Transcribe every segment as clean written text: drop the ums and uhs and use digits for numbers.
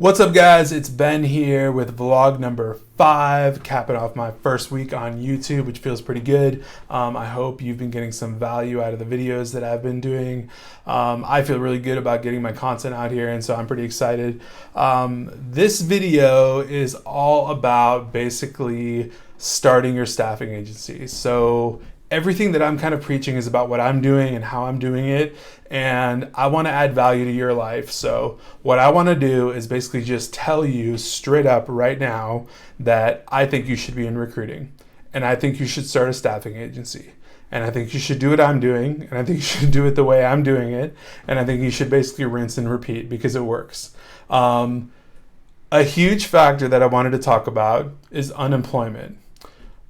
What's up, guys? It's Ben here with vlog number 5, capping off my first week on YouTube, which feels pretty good. I hope you've been getting some value out of the videos that I've been doing. I feel really good about getting my content out here, and so I'm pretty excited. This video is all about basically starting your staffing agency. So everything that I'm kind of preaching is about what I'm doing and how I'm doing it, and I want to add value to your life. So what I want to do is basically just tell you straight up right now that I think you should be in recruiting, and I think you should start a staffing agency, and I think you should do what I'm doing, and I think you should do it the way I'm doing it, and I think you should basically rinse and repeat because it works. A huge factor that I wanted to talk about is unemployment.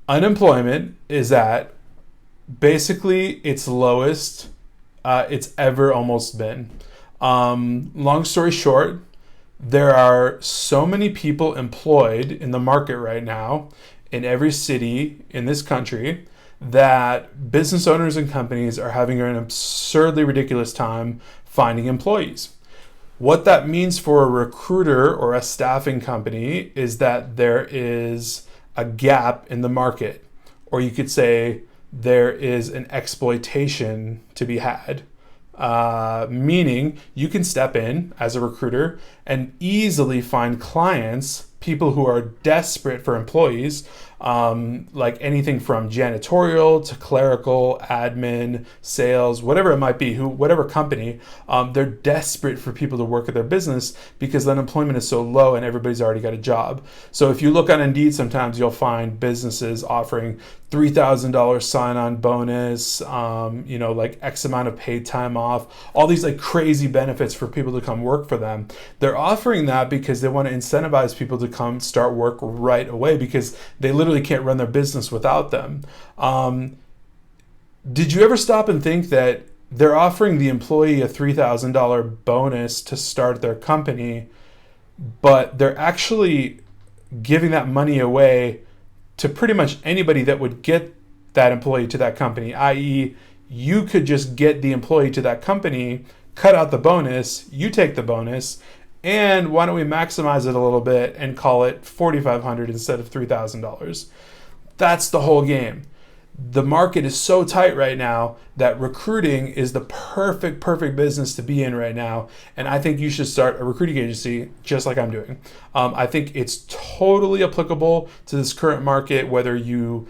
Unemployment is at basically its lowest it's ever almost been. Long story short, there are so many people employed in the market right now in every city in this country that business owners and companies are having an absurdly ridiculous time finding employees. What that means for a recruiter or a staffing company is that there is a gap in the market, or you could say there is an exploitation to be had. Meaning you can step in as a recruiter and easily find clients, people who are desperate for employees, like anything from janitorial to clerical, admin, sales, whatever it might be, whatever company, they're desperate for people to work at their business because the unemployment is so low and everybody's already got a job. So if you look on Indeed, sometimes you'll find businesses offering $3,000 sign-on bonus, like X amount of paid time off, all these like crazy benefits for people to come work for them. They're offering that because they want to incentivize people to come start work right away because they literally can't run their business without them. Did you ever stop and think that they're offering the employee a $3,000 bonus to start their company, but they're actually giving that money away to pretty much anybody that would get that employee to that company, i.e., you could just get the employee to that company, cut out the bonus, you take the bonus, and why don't we maximize it a little bit and call it $4,500 instead of $3,000? That's the whole game. The market is so tight right now that recruiting is the perfect business to be in right now. And I think you should start a recruiting agency just like I'm doing. I think it's totally applicable to this current market, whether you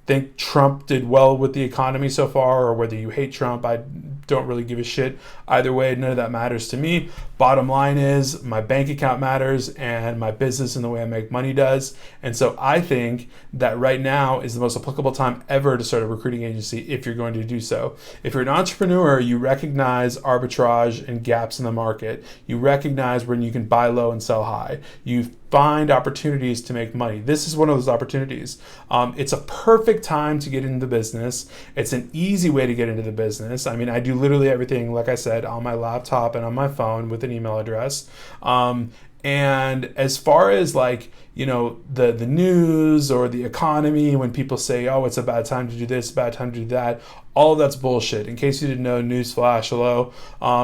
think Trump did well with the economy so far or whether you hate Trump. I don't really give a shit. Either way, none of that matters to me. Bottom line is my bank account matters and my business and the way I make money does. And so I think that right now is the most applicable time ever to start a recruiting agency if you're going to do so. If you're an entrepreneur, you recognize arbitrage and gaps in the market. You recognize when you can buy low and sell high. You find opportunities to make money. This is one of those opportunities. It's a perfect time to get into the business. It's an easy way to get into the business. I mean, I do literally everything, like I said, on my laptop and on my phone with an email address. And as far as the news or the economy, when people say, oh, it's a bad time to do this, bad time to do that, all of that's bullshit. In case you didn't know, newsflash, hello,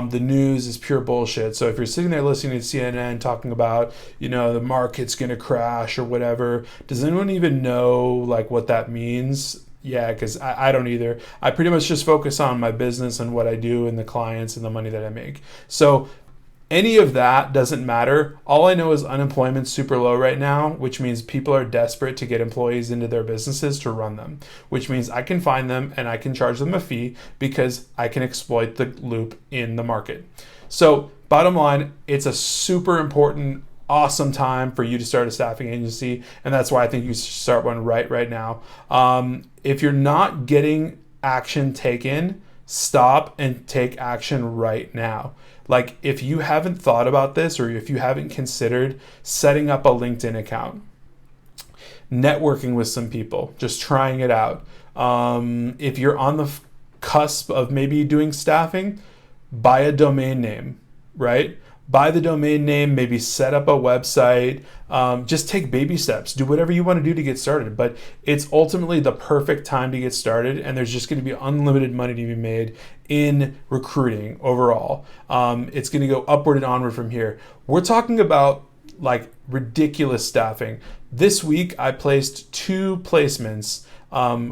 the news is pure bullshit. So if you're sitting there listening to CNN talking about, the market's going to crash or whatever, does anyone even know what that means? Yeah, because I don't either. I pretty much just focus on my business and what I do and the clients and the money that I make. So any of that doesn't matter. All I know is unemployment's super low right now, which means people are desperate to get employees into their businesses to run them, which means I can find them and I can charge them a fee because I can exploit the loop in the market. So bottom line, it's a super important, awesome time for you to start a staffing agency, and that's why I think you should start one right now. If you're not getting action taken, stop and take action right now. If you haven't thought about this, or if you haven't considered setting up a LinkedIn account, networking with some people, just trying it out. If you're on the cusp of maybe doing staffing, buy a domain name, right? buy the domain name, maybe set up a website, just take baby steps, do whatever you want to do to get started. But it's ultimately the perfect time to get started, and there's just going to be unlimited money to be made in recruiting overall. It's going to go upward and onward from here. We're talking about like ridiculous staffing. This week I placed 2 placements,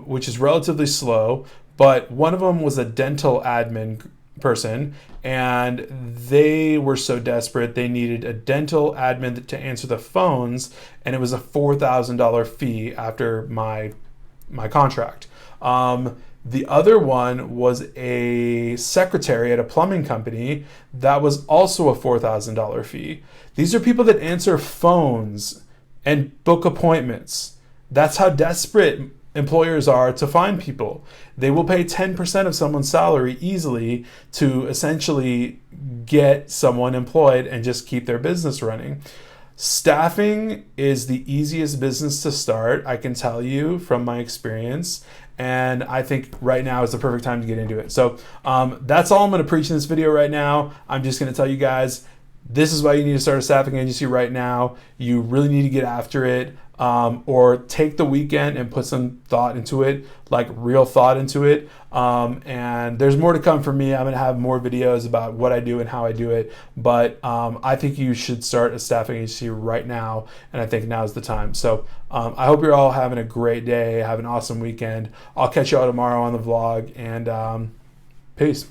which is relatively slow, but one of them was a dental admin person, and they were so desperate they needed a dental admin to answer the phones, and it was a $4,000 fee after my contract. The other one was a secretary at a plumbing company that was also a $4,000 fee. These are people that answer phones and book appointments. That's how desperate employers are to find people. They will pay 10% of someone's salary easily to essentially get someone employed and just keep their business running. Staffing is the easiest business to start, I can tell you from my experience. And I think right now is the perfect time to get into it. So that's all I'm going to preach in this video right now. I'm just going to tell you guys, this is why you need to start a staffing agency right now. You really need to get after it, or take the weekend and put some thought into it, like real thought into it. And there's more to come from me. I'm going to have more videos about what I do and how I do it. But I think you should start a staffing agency right now. And I think now's the time. So I hope you're all having a great day. Have an awesome weekend. I'll catch you all tomorrow on the vlog, and peace.